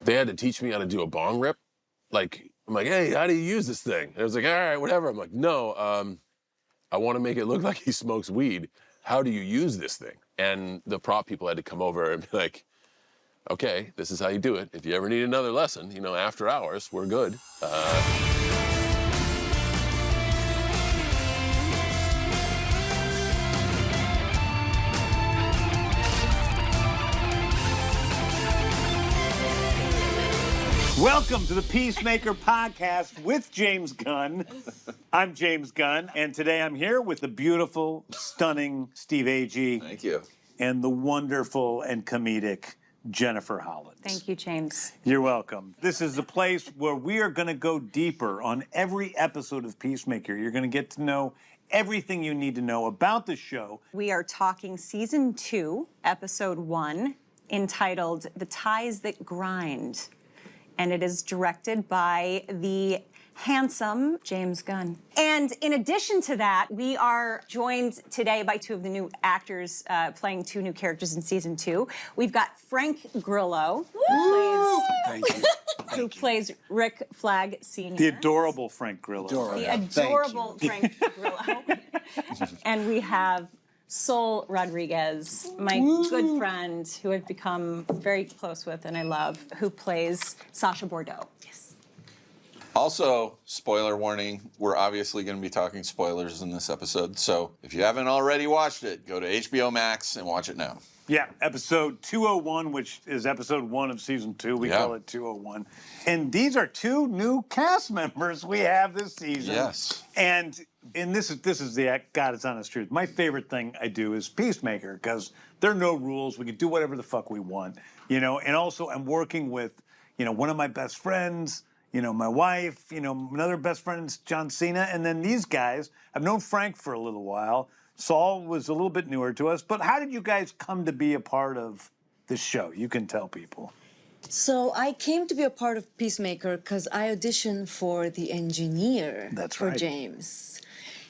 they had to teach me how to do a bong rip. Like, I'm like, hey, how do you use this thing? And I was like, all right, whatever. I'm like, no, I want to make it look like he smokes weed. How do you use this thing? And the prop people had to come over and be like, okay, this is how you do it. If you ever need another lesson, you know, after hours, we're good. Welcome to the Peacemaker podcast with James Gunn. I'm James Gunn, and today I'm here with the beautiful, stunning Steve Agee. Thank you. And the wonderful and comedic Jennifer Holland. Thank you, James. You're welcome. This is the place where we are going to go deeper on every episode of Peacemaker. You're going to get to know everything you need to know about the show. We are talking season 2, episode 1, entitled The Ties That Grind. And it is directed by the handsome James Gunn. And in addition to that, we are joined today by two of the new actors playing two new characters in season 2. We've got Frank Grillo, who plays Rick Flag Sr. The adorable Frank Grillo. The adorable Frank Grillo. And we have Sol Rodriguez, my good friend, who I've become very close with and I love, who plays Sasha Bordeaux. Yes. Also, spoiler warning, we're obviously going to be talking spoilers in this episode, so if you haven't already watched it, go to HBO Max and watch it now. Yeah, episode 201, which is episode 1 of season 2. We call it 201. And these are two new cast members we have this season. Yes. And this is the God, it's honest truth. My favorite thing I do is Peacemaker, because there are no rules. We can do whatever the fuck we want, you know. And also, I'm working with, you know, one of my best friends, you know, my wife, you know, another best friend is John Cena, and then these guys. I've known Frank for a little while. Saul was a little bit newer to us, but how did you guys come to be a part of this show? You can tell people. So I came to be a part of Peacemaker because I auditioned for the engineer for James.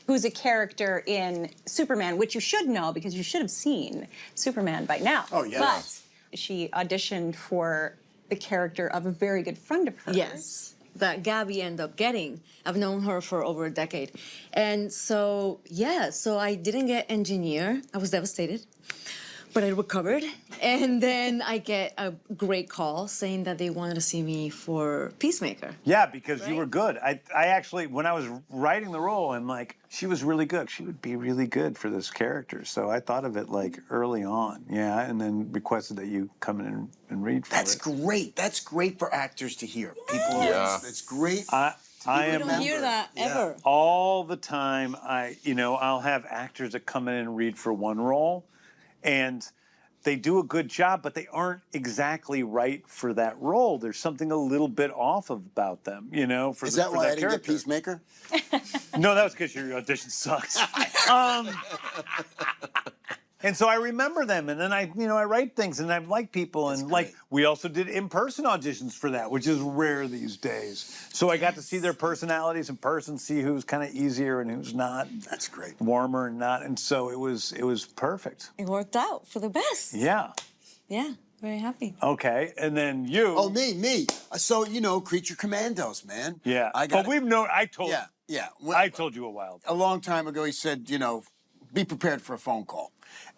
Who's a character in Superman, which you should know because you should have seen Superman by now. Oh, yeah. But she auditioned for the character of a very good friend of hers. Yes, that Gabby ended up getting. I've known her for over a decade. And so, yeah, so I didn't get engineer. I was devastated. But I recovered, and then I get a great call saying that they wanted to see me for Peacemaker. Yeah, because you were good. I actually, when I was writing the role, I'm like, she was really good. She would be really good for this character. So I thought of it like early on, yeah, and then requested that you come in and read for That's it. great. That's great for actors to hear. Yes. People, Yeah. it's great. I am don't hear that ever. all the time. I'll have actors that come in and read for one role, and they do a good job, but they aren't exactly right for that role. There's something a little bit off about them, you know. Is that why I didn't get Peacemaker? No, that was because your audition sucked. And so I remember them, and then I write things, and I like people, and like we also did in-person auditions for that, which is rare these days. So I got to see their personalities in person, see who's kind of easier and who's not. That's great. Warmer and not, and so it was perfect. It worked out for the best. Yeah. Yeah, very happy. Okay, and then you. Oh, me. So, you know, Creature Commandos, man. Yeah. But we've known. I told you a while ago. A long time ago, he said, you know, be prepared for a phone call.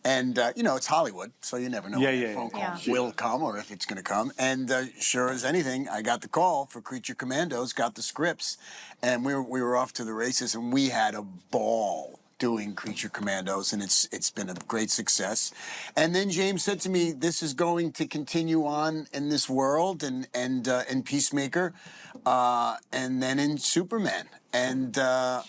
And, you know, it's Hollywood, so you never know when a phone call will come or if it's going to come. And sure as anything, I got the call for Creature Commandos, got the scripts, and we were off to the races, and we had a ball doing Creature Commandos, and it's been a great success. And then James said to me, this is going to continue on in this world and in Peacemaker, and then in Superman. And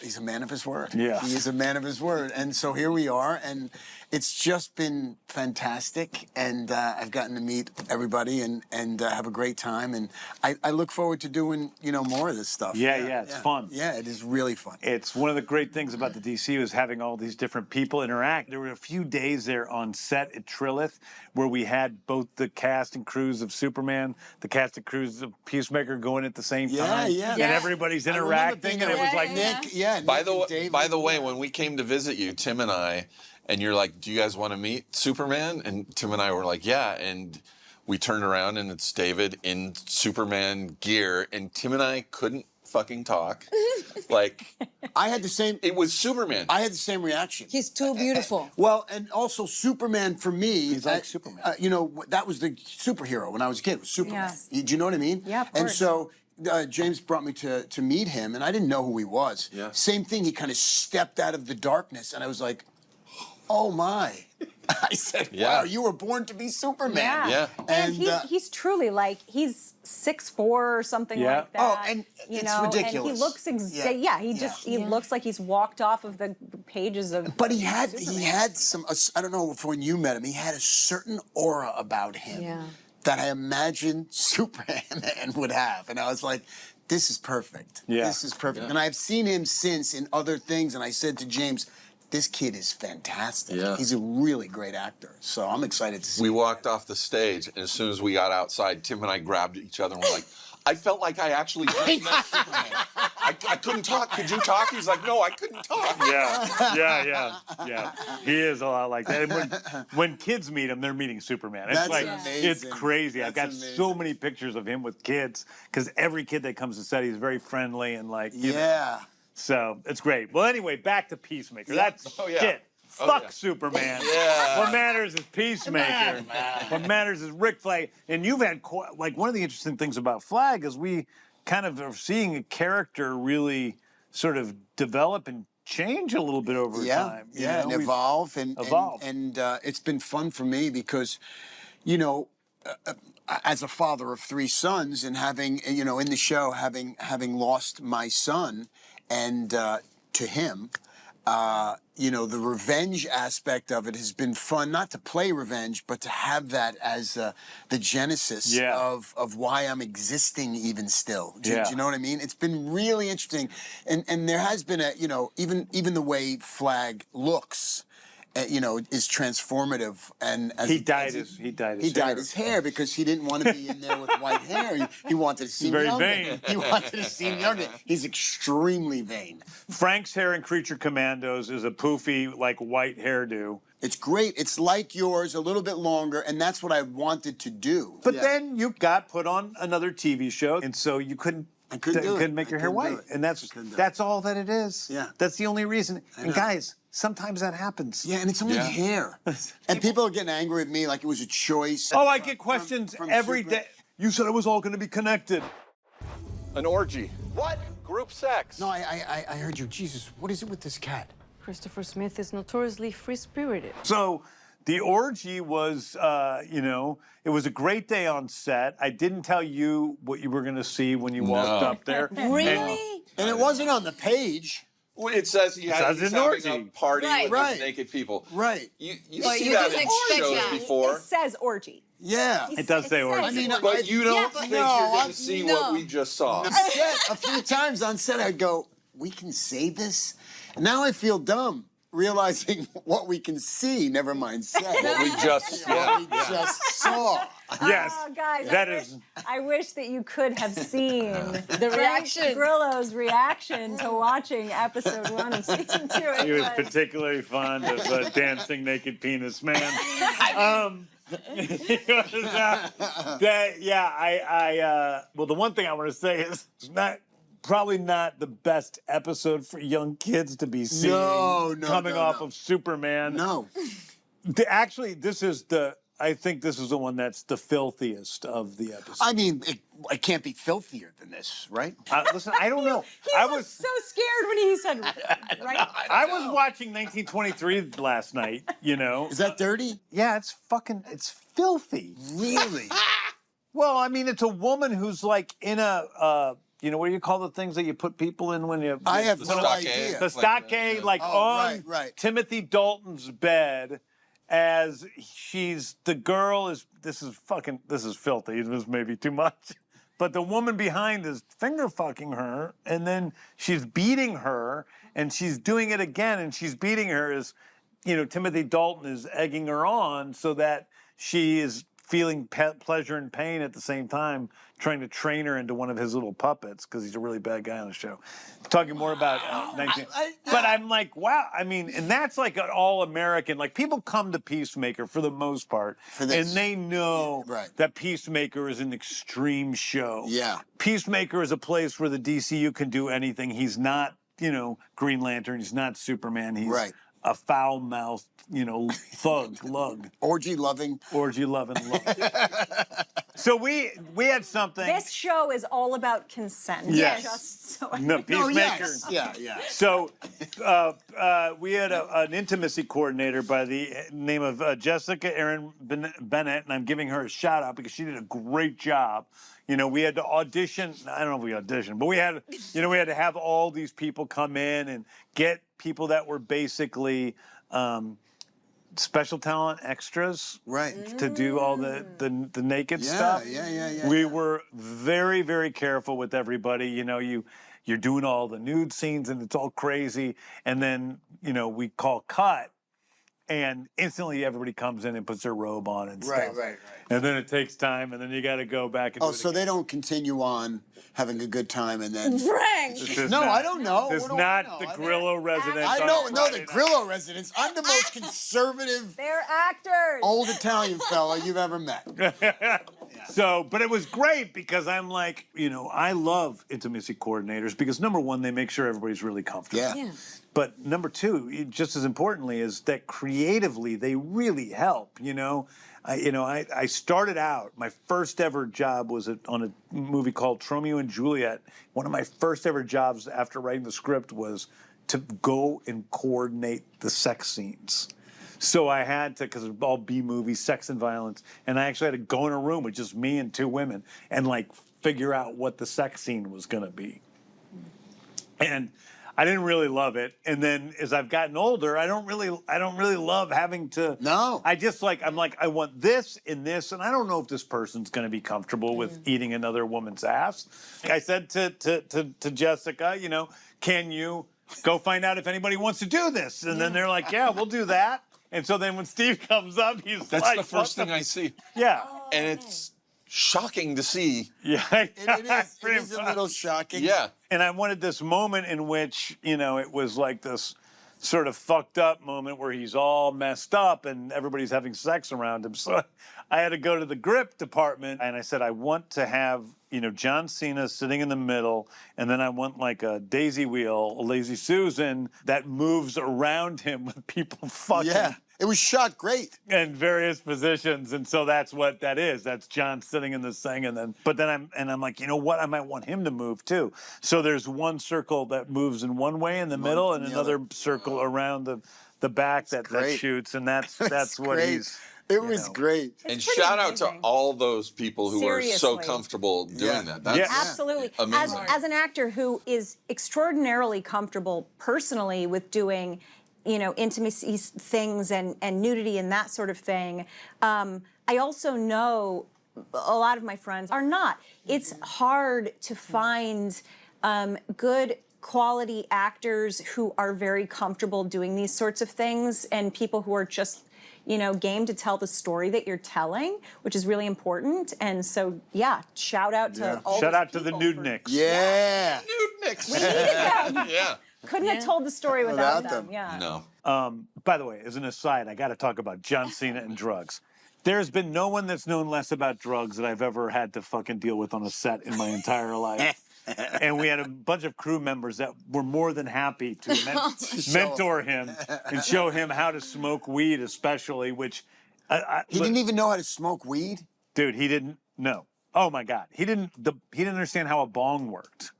he's a man of his word. Yeah. He is a man of his word. And so here we are, and it's just been fantastic. And I've gotten to meet everybody and have a great time. And I look forward to doing, you know, more of this stuff. Yeah, it's fun. Yeah, it is really fun. It's one of the great things about the DC was having all these different people interact. There were a few days there on set at Trilith where we had both the cast and crews of Superman, the cast and crews of Peacemaker going at the same time. Yeah. And everybody's interacting, and it was like Nick. By the way, when we came to visit you, Tim and I, and you're like, do you guys want to meet Superman? And Tim and I were like, yeah. And we turned around and it's David in Superman gear, and Tim and I couldn't fucking talk. Like, I had the same. it was Superman. I had the same reaction. He's too beautiful. Well, and also Superman for me. He's like Superman. You know, that was the superhero when I was a kid. Was Superman? Yeah. Do you know what I mean? Yeah, of And course. so James brought me to meet him, and I didn't know who he was. Yeah. Same thing. He kind of stepped out of the darkness, and I was like, "Oh my!" I said, Yeah. "Wow, you were born to be Superman." Yeah. Yeah. And And, he's truly like, he's 6'4" or something Yeah. like that. Oh, and you it's know, ridiculous. And he looks he Yeah. looks like he's walked off of the pages of. But he had Superman. some. I don't know if when you met him, he had a certain aura about him Yeah. that I imagined Superman would have, and I was like, "This is perfect. Yeah. This is perfect." And I've seen him since in other things, and I said to James, "This kid is fantastic. Yeah. He's a really great actor." So I'm excited to see. We him. walked off the stage, and as soon as we got outside, Tim and I grabbed each other and we're like, I felt like I actually just met Superman. I couldn't talk. Could you talk? He's like, no, I couldn't talk. Yeah. He is a lot like that. And when kids meet him, they're meeting Superman. It's That's like amazing. it's crazy. I've got That's so amazing. many pictures of him with kids because every kid that comes to set, he's very friendly and like you know. Yeah. So it's great. Well, anyway, back to Peacemaker. That's Oh, yeah. shit. Oh, Fuck yeah. Superman. Yeah. What matters is Peacemaker. What matters is Rick Flag. And you've had like one of the interesting things about Flag is we kind of are seeing a character really sort of develop and change a little bit over time. you Yeah, know? and We've- evolve, and Evolve. and it's been fun for me because, you know, as a father of 3 sons and having, you know, in the show having lost my son, and to him, you know, the revenge aspect of it has been fun. Not to play revenge, but to have that as the genesis Yeah. of why I'm existing even still. Do Yeah. you know what I mean? It's been really interesting, and there has been a, you know, even the way Flag looks, you know, is transformative. And as He dyed his hair. his hair because he didn't want to be in there with white hair. He wanted to seem very younger. vain. He wanted to seem younger. He's extremely vain. Frank's hair in Creature Commandos is a poofy, like, white hairdo. It's great. It's like yours, a little bit longer, and that's what I wanted to do. But Yeah. then you got put on another TV show, and so you couldn't. I couldn't do it. Couldn't make your I hair couldn't do white, it. and I couldn't do it. that's all that it is. Yeah. That's the only reason. And know. guys, sometimes that happens. Yeah, and it's only Yeah. hair. And people are getting angry at me like it was a choice. Oh, I get questions from every Superman. day. You said it was all going to be connected. An orgy. What? Group sex. No, I heard you. Jesus, what is it with this cat? Christopher Smith is notoriously free-spirited. So the orgy was, you know, it was a great day on set. I didn't tell you what you were going to see when you walked No. up there. Really? And it wasn't on the page. Well, it says he's says having an orgy. a party Right. with Right. these naked people. Right. You Well, see you that didn't in expect shows that. before. It says orgy. Yeah. It does say orgy. I mean, But you don't Yeah, but- think No, you're going I- to see no. what we just saw. On set, a few times on set, I'd go, we can say this? And now I feel dumb realizing what we can see, never mind say. What we just What we yeah. just saw. Yes. Oh, guys, that I is. wish, I wish that you could have seen The Frank reaction. Grillo's reaction to watching episode 1 of season 2. It He was particularly fond of dancing naked penis man. He was, well, the one thing I want to say is it's probably not the best episode for young kids to be seeing No, coming off no. of Superman. No. Actually, I think this is the one that's the filthiest of the episodes. I mean, it can't be filthier than this, right? Listen, I don't know. He I was was so scared when he said, right? I was watching 1923 last night, you know. Is that dirty? Yeah, it's filthy. Really? Well, I mean, it's a woman who's like in a, you know, what do you call the things that you put people in when you? I have The no stockade. idea. The stockade, like Oh, on right. Timothy Dalton's bed, as the girl is. This is filthy. This may be too much, but the woman behind is finger fucking her, and then she's beating her, and she's doing it again, and she's beating her as, you know, Timothy Dalton is egging her on so that she is feeling pleasure and pain at the same time, trying to train her into one of his little puppets because he's a really bad guy on the show. Talking more about 19. But I'm like, wow. I mean, and that's like an all-American. Like people come to Peacemaker for the most part, and they know that Peacemaker is an extreme show. Yeah. Peacemaker is a place where the DCU can do anything. He's not, Green Lantern. He's not Superman. He's a foul-mouthed, thug, lug. Orgy-loving. Orgy-loving lug. So we had something. This show is all about consent. Yes. Just so Peacemaker. Yeah. So we had an intimacy coordinator by the name of Jessica Aaron Bennett, and I'm giving her a shout out because she did a great job. We had to audition. I don't know if we auditioned, but we had to have all these people come in and get people that were basically special talent extras, to do all the naked stuff. Yeah. We were very, very careful with everybody. You're doing all the nude scenes and it's all crazy, and then we call cut. And instantly everybody comes in and puts their robe on and stuff. Right. And then it takes time, and then you got to go back and do it so again. they don't continue on having a good time and then... Frank! I don't know. It's not the Grillo residence. I don't know the Grillo residence. I'm the most conservative... They're actors. Old Italian fella you've ever met. So, but it was great because I'm like, I love intimacy coordinators because number one, they make sure everybody's really comfortable. Yeah. But number two, just as importantly, is that creatively they really help. I started out. My first ever job was on a movie called Romeo and Juliet. One of my first ever jobs after writing the script was to go and coordinate the sex scenes. So I had to, because it was all B movies, sex and violence, and I actually had to go in a room with just me and two women and figure out what the sex scene was going to be. And I didn't really love it. And then as I've gotten older, I don't really love having to. No. I just I want this and this, and I don't know if this person's going to be comfortable with eating another woman's ass. I said to Jessica, can you go find out if anybody wants to do this? And then they're like, yeah, we'll do that. And so then when Steve comes up, That's the first thing I see. Yeah. And it's shocking to see. Yeah. It is a little shocking. Yeah. And I wanted this moment in which, it was like this sort of fucked up moment where he's all messed up and everybody's having sex around him. So I had to go to the grip department and I said, I want to have, John Cena sitting in the middle, and then I want like a daisy wheel, a lazy Susan that moves around him with people fucking. Yeah. It was shot great. In various positions, and so that's what that is. That's John sitting in this thing, I'm like, you know what? I might want him to move too. So there's one circle that moves in one way in the middle, and another circle around the back that shoots, and that's what great. he's. It was great. And shout out to all those people who are so comfortable doing that. That's absolutely. amazing. As an actor who is extraordinarily comfortable personally with doing, intimacy things and nudity and that sort of thing, I also know a lot of my friends are not. It's hard to find good quality actors who are very comfortable doing these sorts of things, and people who are just game to tell the story that you're telling, which is really important. And so, shout out to all shout those out to the people Nudniks. Yeah. Nudniks. We needed them. Yeah. Couldn't have told the story without them. Yeah. No. By the way, as an aside, I got to talk about John Cena and drugs. There's been no one that's known less about drugs that I've ever had to fucking deal with on a set in my entire life. And we had a bunch of crew members that were more than happy to mentor him and show him how to smoke weed, especially, which... he didn't even know how to smoke weed? Dude, he didn't know. Oh, my God. He didn't understand how a bong worked,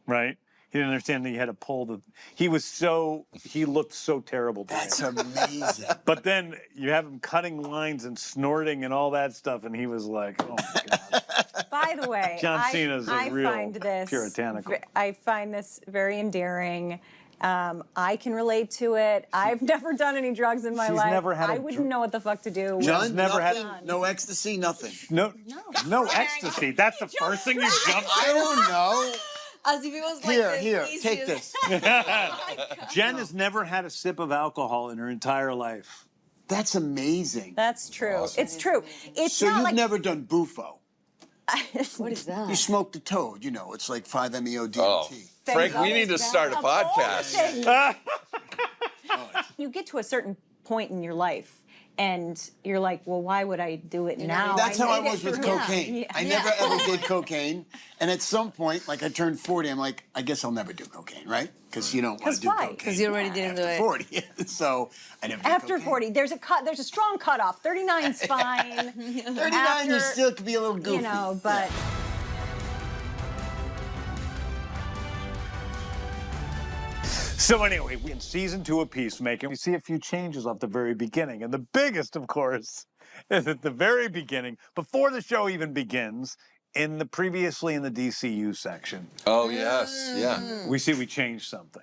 right? He didn't understand that you had to pull the... He looked so terrible. That's amazing. But then you have him cutting lines and snorting and all that stuff, and he was like, oh, my God. By the way, John Cena's I real find this puritanical. I find this very endearing. I can relate to it. I've never done any drugs in my life. Never had I wouldn't know what the fuck to do. John, never nothing, had no ecstasy, nothing. No ecstasy. That's the first thing you jump to? I don't know. As if it was like Here, the take easiest- this. Jen has never had a sip of alcohol in her entire life. That's amazing. That's true. Awesome. It's true. It's So not you've like never done bufo. What is that? You smoked a toad, it's like 5-MeO-DMT. Oh, Frank, we need to start a podcast. you get to a certain point in your life and you're like, well, why would I do it now? That's how I made it was with through. cocaine. Yeah. I never ever did cocaine. And at some point, like I turned 40, I'm like, I guess I'll never do cocaine, right? Because you don't want to do why? cocaine. Because you already didn't do it. 40. So I never did After cocaine. 40, there's a strong cutoff. 39's fine. 39, you still could be a little goofy. But So anyway, in season 2 of Peacemaker, we see a few changes off the very beginning. And the biggest, of course, is at the very beginning, before the show even begins, previously in the DCU section, Oh, yes. Yeah. we changed something.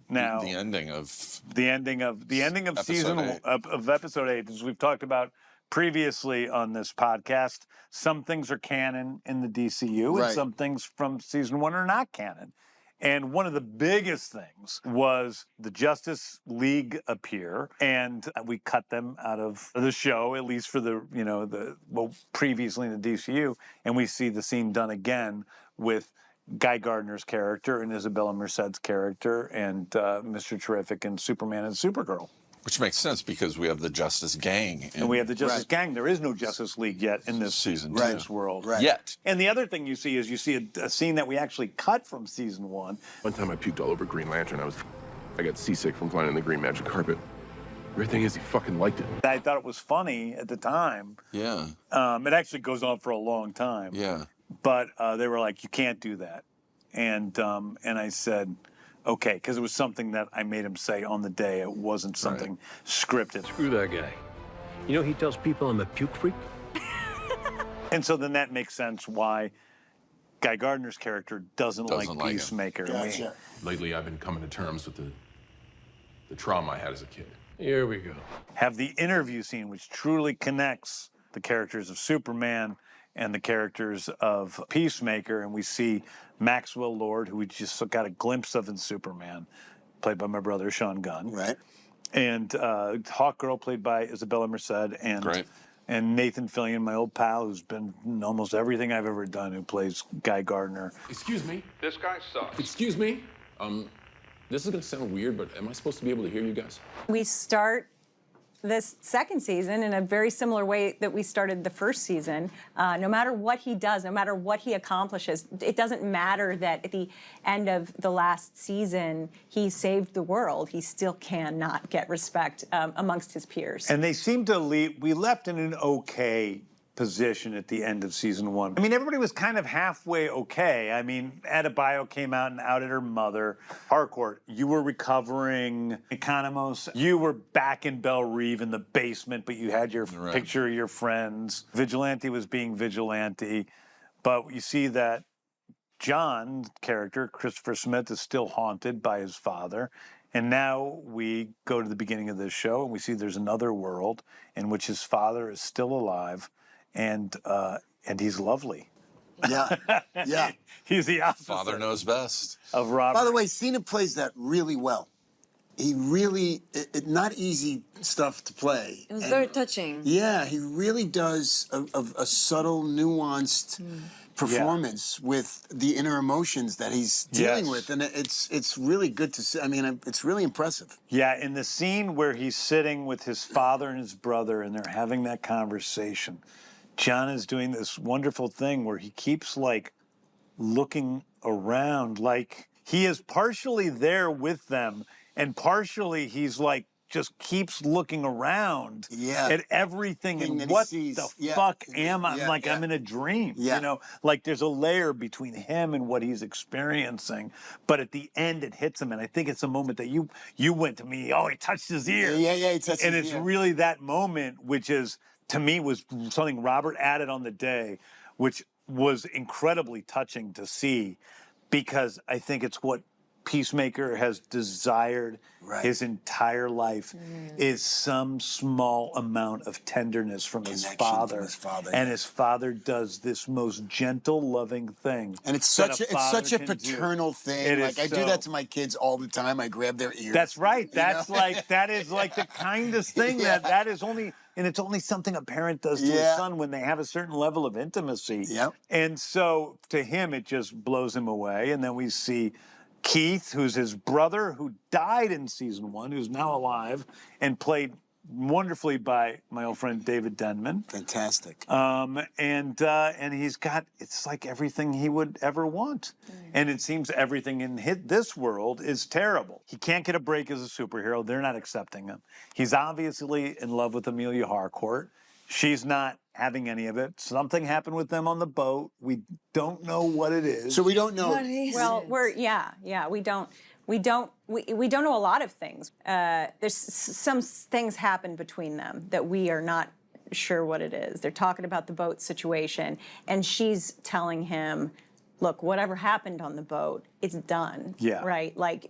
Now, The ending of season Episode 8. of episode 8, as we've talked about previously on this podcast, some things are canon in the DCU Right. and some things from season 1 are not canon. And one of the biggest things was the Justice League appear, and we cut them out of the show, at least for previously in the DCU, and we see the scene done again with Guy Gardner's character and Isabella Merced's character and Mr. Terrific and Superman and Supergirl. Which makes sense because we have the Justice Gang. And we have the Justice Gang. There is no Justice League yet in this Season in this world. Right. Yet. And the other thing you see a scene that we actually cut from season 1. One time I puked all over Green Lantern. I got seasick from flying on the green magic carpet. Weird thing is, he fucking liked it. I thought it was funny at the time. Yeah. It actually goes on for a long time. Yeah. But they were like, you can't do that. And I said, okay, because it was something that I made him say on the day. It wasn't something scripted. Screw that guy. You know he tells people I'm a puke freak? And so then that makes sense why Guy Gardner's character doesn't like like him. Peacemaker. Gotcha. Lately, I've been coming to terms with the trauma I had as a kid. Here we go. Have the interview scene, which truly connects the characters of Superman and the characters of Peacemaker, and we see Maxwell Lord, who we just got a glimpse of in Superman, played by my brother Sean Gunn, Right. and Hawkgirl, played by Isabella Merced, and Great. and Nathan Fillion, my old pal, who's been in almost everything I've ever done, who plays Guy Gardner. Excuse me. This guy sucks. Excuse me. This is gonna sound weird, but am I supposed to be able to hear you guys? we start this second season in a very similar way that we started the first season. No matter what he does, no matter what he accomplishes, it doesn't matter that at the end of the last season, he saved the world. He still cannot get respect amongst his peers. And they seem to we left in an okay position at the end of season 1. I mean, everybody was kind of halfway okay. I mean, Adebayo came out and outed her mother. Harcourt, you were recovering. Economos, you were back in Belle Reve in the basement, but you had your picture of your friends. Vigilante was being vigilante. But you see that John's character, Christopher Smith, is still haunted by his father. And now we go to the beginning of this show and we see there's another world in which his father is still alive. And he's lovely. Yeah. Yeah. He's the opposite Father knows best. of Robert. By the way, Cena plays that really well. He really, not easy stuff to play. It was And very touching. yeah, he really does a subtle, nuanced performance with the inner emotions that he's dealing Yes. with, and it's really good to see. I mean, it's really impressive. Yeah, in the scene where he's sitting with his father and his brother and they're having that conversation, John is doing this wonderful thing where he keeps like looking around, like he is partially there with them and partially he's like just keeps looking around at everything Thing and that he what sees. the Yeah. fuck am I? Yeah, Like yeah. I'm in a dream, Yeah. you know? Like there's a layer between him and what he's experiencing, but at the end it hits him, and I think it's a moment that you went to me. Oh, he touched his ear. Yeah, he touched And his it's ear. really that moment, which is to me was something Robert added on the day, which was incredibly touching to see, because I think it's what Peacemaker has desired his entire life is some small amount of tenderness from his father. And his father does this most gentle, loving thing. And it's such a paternal thing. Like I do that to my kids all the time. I grab their ears. That's right. That's like that is like the kindest thing that is only. And it's only something a parent does to a son when they have a certain level of intimacy. Yep. And so to him, it just blows him away. And then we see Keith, who's his brother, who died in season 1, who's now alive and played wonderfully by my old friend David Denman. Fantastic. And he's got, it's like everything he would ever want. And it seems everything in this world is terrible. He can't get a break as a superhero. They're not accepting him. He's obviously in love with Emilia Harcourt. She's not having any of it. Something happened with them on the boat. We don't know what it is. So we don't know. Well, we don't know a lot of things. There's some things happened between them that we are not sure what it is. They're talking about the boat situation, and she's telling him, look, whatever happened on the boat, it's done. Yeah. Right? Like,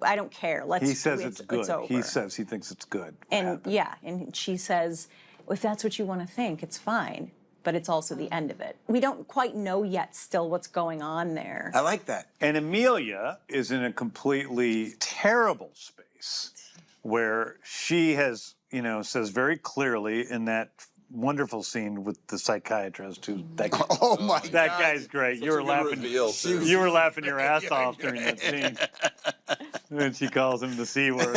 I don't care. He says it's good. It's over. He says he thinks it's good. And and she says, if that's what you want to think, it's fine. But it's also the end of it. We don't quite know yet still what's going on there. I like that. And Emilia is in a completely terrible space where she has, says very clearly in that wonderful scene with the psychiatrist who that guy's great. You were laughing. You were laughing your ass off during that scene. And she calls him the C word.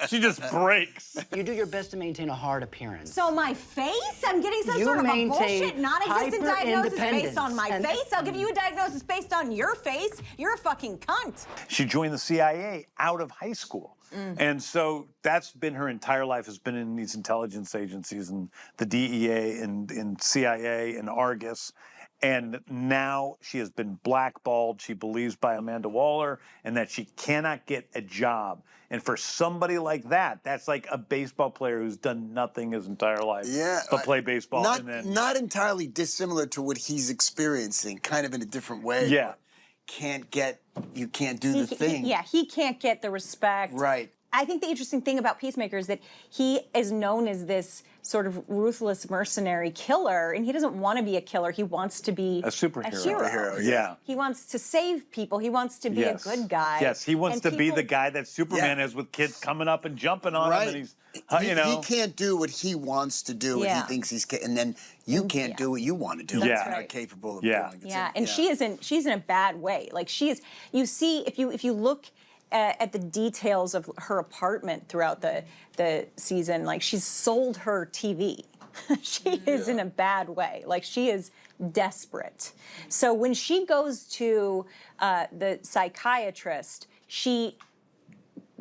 She just breaks. You do your best to maintain a hard appearance. So my face? I'm getting some sort of a bullshit, non-existent diagnosis based on my face? I'll give you a diagnosis based on your face. You're a fucking cunt. She joined the CIA out of high school. And so that's been her entire life, has been in these intelligence agencies and the DEA and CIA and Argus. And now she has been blackballed, she believes, by Amanda Waller, and that she cannot get a job. And for somebody like that, that's like a baseball player who's done nothing his entire life but play baseball. Not entirely dissimilar to what he's experiencing, kind of in a different way. Yeah. You can't do the thing. Yeah, he can't get the respect. Right. I think the interesting thing about Peacemaker is that he is known as this sort of ruthless mercenary killer, and he doesn't want to be a killer. He wants to be a superhero. A hero. Yeah. He wants to save people. He wants to be a good guy. Yes, he wants to be the guy that Superman is with kids coming up and jumping on him, and he's, he can't do what he wants to do, and he thinks he's, and then you can't do what you want to do. That's You're right. not capable of doing it. Yeah, and she's in a bad way. Like she is. You see, if you look at the details of her apartment throughout the season, like she's sold her TV. She is in a bad way. Like she is desperate. So when she goes to the psychiatrist, she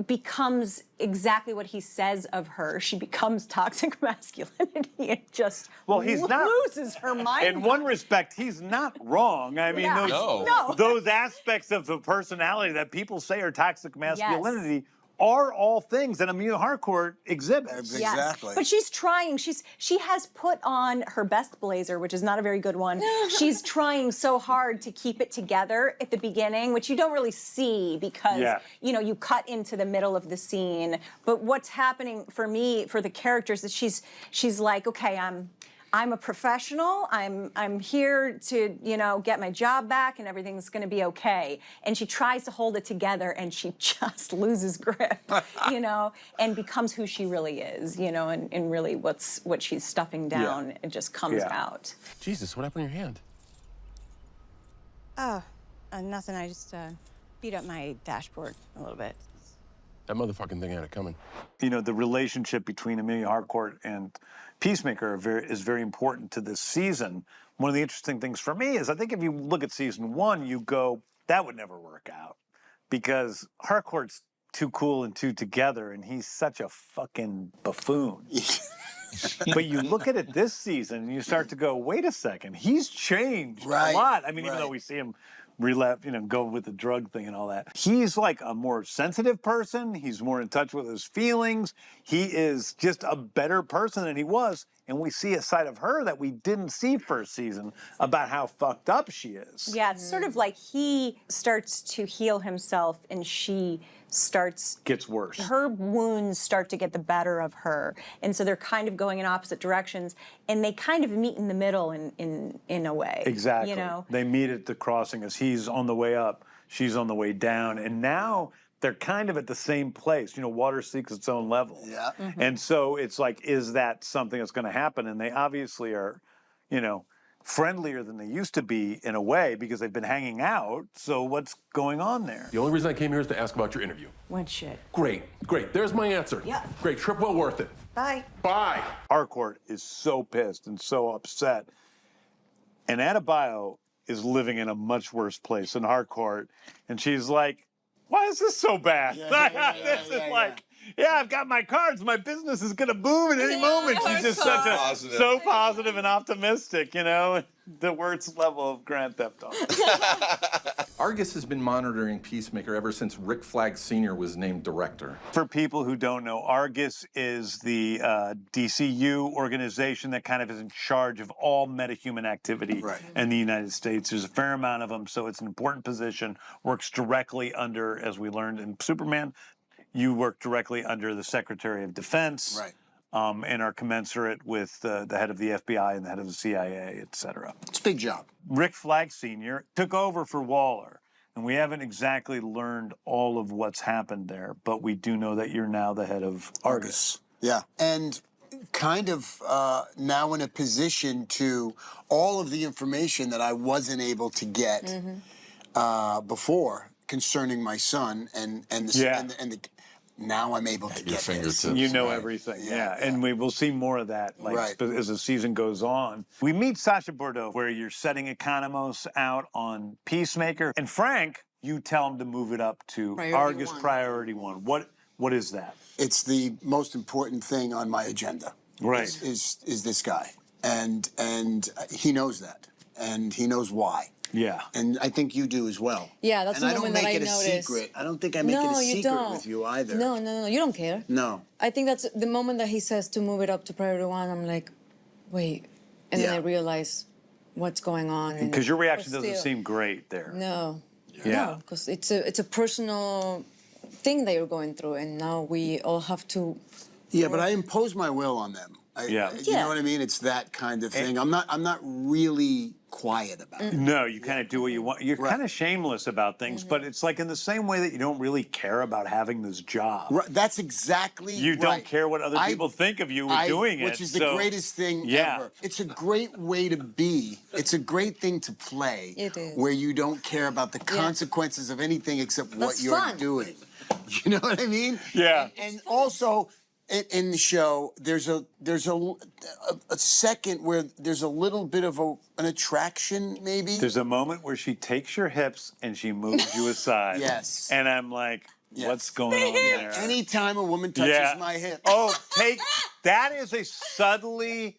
becomes exactly what he says of her. She becomes toxic masculinity and just loses her mind. In one respect, he's not wrong. I mean, those aspects of the personality that people say are toxic masculinity are all things that Emilia Harcourt exhibits. Yes. Exactly. But she's trying. She has put on her best blazer, which is not a very good one. She's trying so hard to keep it together at the beginning, which you don't really see because you cut into the middle of the scene. But what's happening for me, for the characters, is she's like, okay, I'm a professional. I'm here to, get my job back and everything's going to be okay. And she tries to hold it together and she just loses grip, and becomes who she really is, and really what she's stuffing down, it just comes out. Jesus, what happened to your hand? Oh, nothing. I just beat up my dashboard a little bit. That motherfucking thing had it coming. The relationship between Emilia Harcourt and Peacemaker is very important to this season. One of the interesting things for me is I think if you look at season 1, you go, that would never work out because Harcourt's too cool and too together, and he's such a fucking buffoon. But you look at it this season, and you start to go, wait a second, he's changed a lot. I mean, even though we see him relapse, go with the drug thing and all that. He's like a more sensitive person. He's more in touch with his feelings. He is just a better person than he was. and we see a side of her that we didn't see first season about how fucked up she is. Yeah, it's sort of like he starts to heal himself and she gets worse. Her wounds start to get the better of her. And so they're kind of going in opposite directions, and they kind of meet in the middle in a way. Exactly. You know? They meet at the crossing as he's on the way up, she's on the way down, and now they're kind of at the same place. You know, water seeks its own level. Yeah. And so it's like, is that something that's going to happen? And they obviously are, you know, friendlier than they used to be in a way because they've been hanging out. So what's going on there? The only reason I came here is to ask about your interview. What shit? Great, great. There's my answer. Yeah. Great. Trip well worth it. Bye. Bye. Harcourt is so pissed and so upset. And Adebayo is living in a much worse place than Harcourt. And she's like, why is this so bad? This is like, yeah, I've got my cards. My business is going to boom at any moment. She's just so positive and optimistic, you know, the worst level of Grand Theft Auto. Argus has been monitoring Peacemaker ever since Rick Flag Sr. was named director. For people who don't know, Argus is the DCU organization that kind of is in charge of all metahuman activity in the United States. There's a fair amount of them, so it's an important position. Works directly under, as we learned in Superman, you work directly under the Secretary of Defense. Right. And are commensurate with the head of the FBI and the head of the CIA, et cetera. It's a big job. Rick Flag Sr. took over for Waller, and we haven't exactly learned all of what's happened there, but we do know that you're now the head of Argus. Yeah, and kind of now in a position to all of the information that I wasn't able to get before concerning my son and the now I'm able to get this. You know everything, and we will see more of that as the season goes on. We meet Sasha Bordeaux, where you're setting Economos out on Peacemaker, and Frank, you tell him to move it up to Argus Priority 1. What is that? It's the most important thing on my agenda. Right. Is this guy, and he knows that, and he knows why. Yeah. And I think you do as well. Yeah, that's the moment that I noticed. And I don't make it a secret. I don't think I make it a secret with you either. No, you don't care. No. I think that's the moment that he says to move it up to priority 1, I'm like, wait. And then I realize what's going on. Because your reaction doesn't seem great there. No. Yeah. No, because it's a personal thing that you're going through, and now we all have to... Yeah, but I impose my will on them. You know what I mean? It's that kind of thing. I'm not really quiet about it. No, you kind of do what you want. You're kind of shameless about things, but it's like in the same way that you don't really care about having this job. Right, that's exactly You don't care what other people think of you with doing it. Which is the greatest thing ever. It's a great way to be. It's a great thing to play. It is. Where you don't care about the consequences of anything except what you're doing. You know what I mean? Yeah. And also... In the show, there's a second where there's a little bit of an attraction, maybe. There's a moment where she takes your hips and she moves you aside. Yes. And I'm like, what's going on there? Anytime a woman touches my hip. Oh, that is a subtly,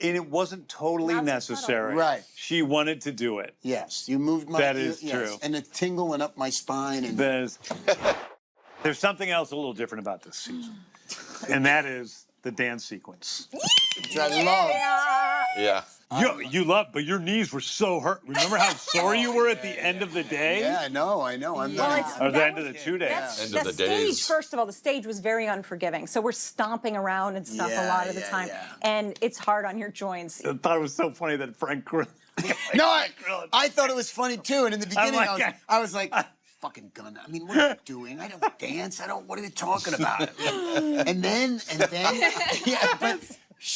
and it wasn't totally necessary. Right. She wanted to do it. Yes, you moved my. That is true. And a tingle went up my spine. And there's something else a little different about this season. And that is the dance sequence. Which I love. Yeah. You love, but your knees were so hurt. Remember how sore you were at the end of the day? Yeah, I know. I'm not. Or the end of the 2 days. End of the stage, first of all, the stage was very unforgiving. So we're stomping around and stuff a lot of the time. And it's hard on your joints. I thought it was so funny that Frank Grillo. No, I thought it was funny too. And in the beginning, I was like, fucking Gunn. I mean, what are you doing? I don't dance. What are you talking about? and then, but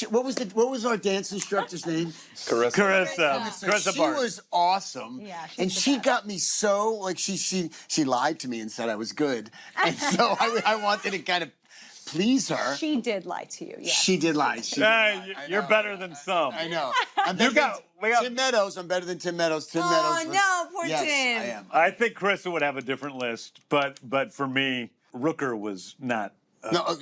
what was our dance instructor's name? Carissa. She was awesome. Yeah, and she got me so, like, she lied to me and said I was good. And so I wanted to kind of please her. She did lie to you, yeah. She did lie. You're better than some. I know. I'm better than Tim Meadows. I'm better than Tim Meadows. Tim Meadows. No, poor yes, Tim. I am. I think Carissa would have a different list, but for me, Rooker was not. No,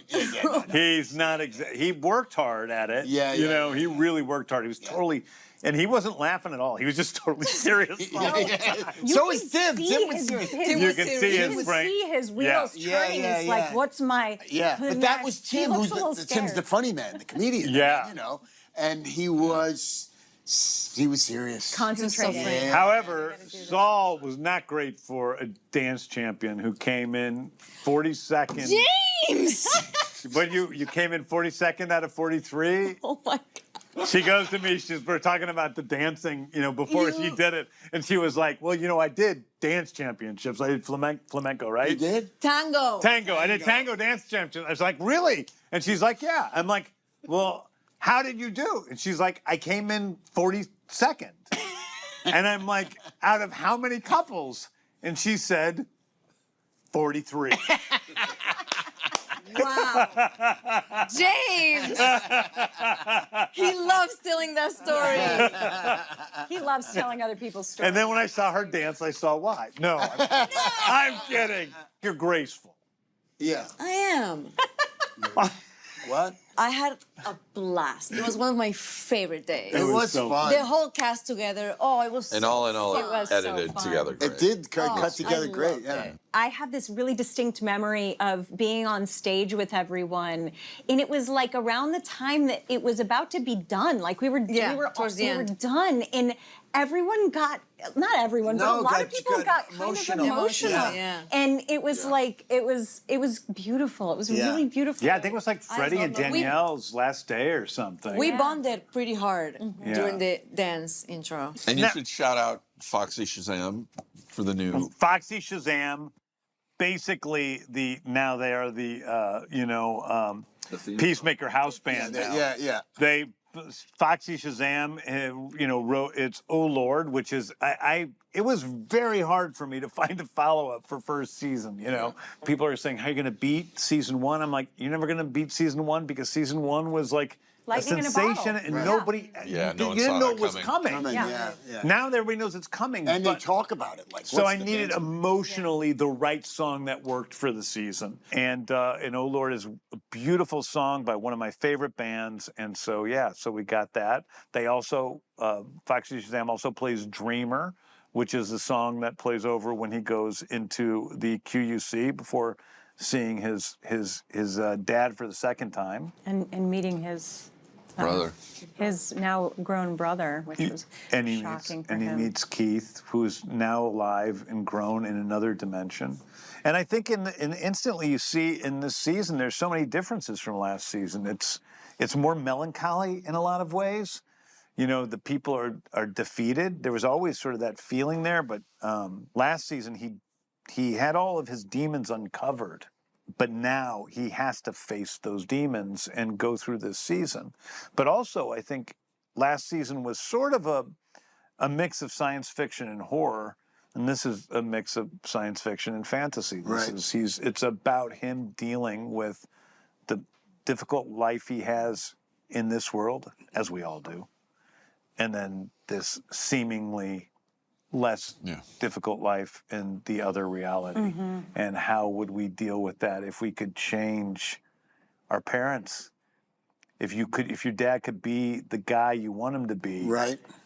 He's not he worked hard at it. Yeah, You know, he really worked hard. He was totally. And he wasn't laughing at all. He was just totally serious. So was Tim. Tim was serious. You can see his brain. see his wheels turning. He's like, what's my... But that was Tim, He looks who's a little Tim's the scared. funny man, the comedian. Yeah. You know, and he was serious. Concentrating. Yeah. However, Saul was not great for a dance champion who came in 42nd. James! But you came in 42nd out of 43. Oh my God. She goes to me, we're talking about the dancing, before she did it. And she was like, well, I did dance championships. I did flamenco, right? You did? Tango. Tango. I did tango dance championships. I was like, really? And she's like, yeah. I'm like, well, how did you do? And she's like, I came in 42nd. And I'm like, out of how many couples? And she said, 43. Wow. James! He loves telling that story. He loves telling other people's stories. And then when I saw her dance, I saw why. No, I'm kidding. You're graceful. Yeah. I am. What? I had a blast. It was one of my favorite days. It was so fun. The whole cast together. Oh, it was And so all in all, fun. It was so edited fun. together great. It did cut together I great. loved Yeah. it. I have this really distinct memory of being on stage with everyone, and it was like around the time that it was about to be done. Like we were towards the end. done, and everyone got, not everyone, but a lot of people got kind of emotional. Yeah. And it was like it was beautiful. It was really beautiful. Yeah, I think it was like Freddie and love that. Danielle's last day or something. We bonded pretty hard Yeah. during the dance intro. And you Now- should shout out Foxy Shazam for the new. Foxy Shazam, basically The theme Peacemaker house band now. Yeah. They Foxy Shazam, wrote it's "Oh Lord," which is it was very hard for me to find a follow-up for first season. People are saying, "How are you going to beat season 1?" I'm like, "You're never going to beat season 1 because season 1 was like Lightning a in a sensation, bottle. and Right. nobody, Yeah, no you one didn't saw know that it was coming. Yeah. Now everybody knows it's coming, And they but- talk about it. Like, So what's I the needed dance? emotionally the right song that worked for the season. And "Oh Lord" is a beautiful song by one of my favorite bands. And so, so we got that. They also, Foxy Shazam also plays Dreamer, which is the song that plays over when he goes into the QUC before seeing his dad for the second time. And meeting his Brother. his now grown brother, which was shocking for he him. meets Keith, who's now alive and grown in another dimension. And I think in instantly you see in this season, there's so many differences from last season. It's more melancholy in a lot of ways. The people are defeated. There was always sort of that feeling there, but last season he had all of his demons uncovered. But now he has to face those demons and go through this season. But also, I think last season was sort of a mix of science fiction and horror, and this is a mix of science fiction and fantasy. It's about him dealing with the difficult life he has in this world, as we all do, and then this seemingly less difficult life in the other reality. And how would we deal with that if we could change our parents? If your dad could be the guy you want him to be,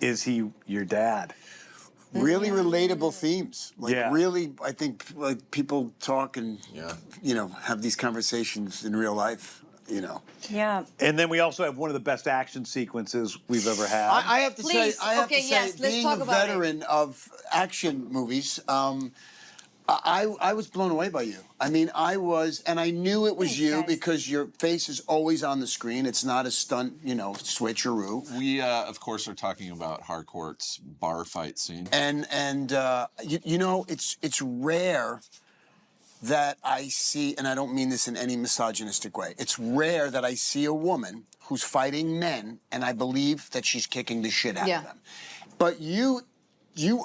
is he your dad? Really relatable themes. Really, I think people talk and have these conversations in real life. Yeah. And then we also have one of the best action sequences we've ever had. I have to Please. say, Let's being talk a about it. veteran of action movies, I was blown away by you. I mean, and I knew it was Thanks, you guys. because your face is always on the screen. It's not a stunt, switcheroo. We, of course, are talking about Harcourt's bar fight scene. And it's rare that I see, and I don't mean this in any misogynistic way, it's rare that I see a woman who's fighting men and I believe that she's kicking the shit out of them. But you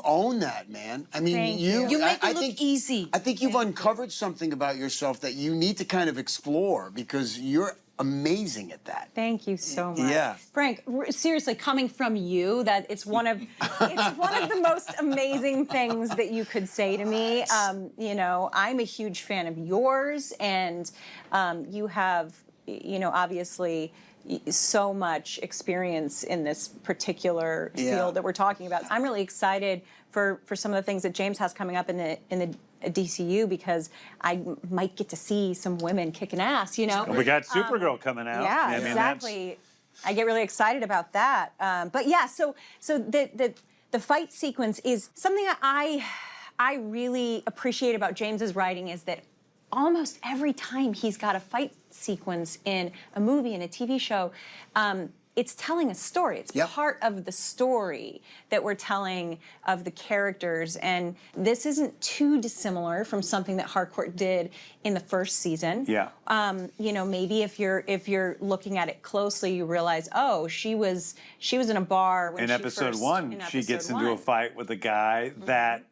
own that, man. I mean, Thank you. You make it look easy. I think you've uncovered something about yourself that you need to kind of explore because you're amazing at that. Thank you so much. Yeah. Frank, seriously, coming from you, that it's one of the most amazing things that you could say to me. I'm a huge fan of yours, and you have, obviously, so much experience in this particular field that we're talking about. I'm really excited for some of the things that James has coming up in the DCU, because I might get to see some women kicking ass, you know. And we got Supergirl coming out. Yeah, I mean, exactly. I get really excited about that. But yeah, so the fight sequence is something that I really appreciate about James's writing, is that almost every time he's got a fight sequence in a movie, in a TV show, it's telling a story. It's part of the story that we're telling of the characters. And this isn't too dissimilar from something that Harcourt did in the first season. Yeah. You know, maybe if you're looking at it closely, you realize, oh, she was in a bar when in episode one, she gets into a fight with a guy that,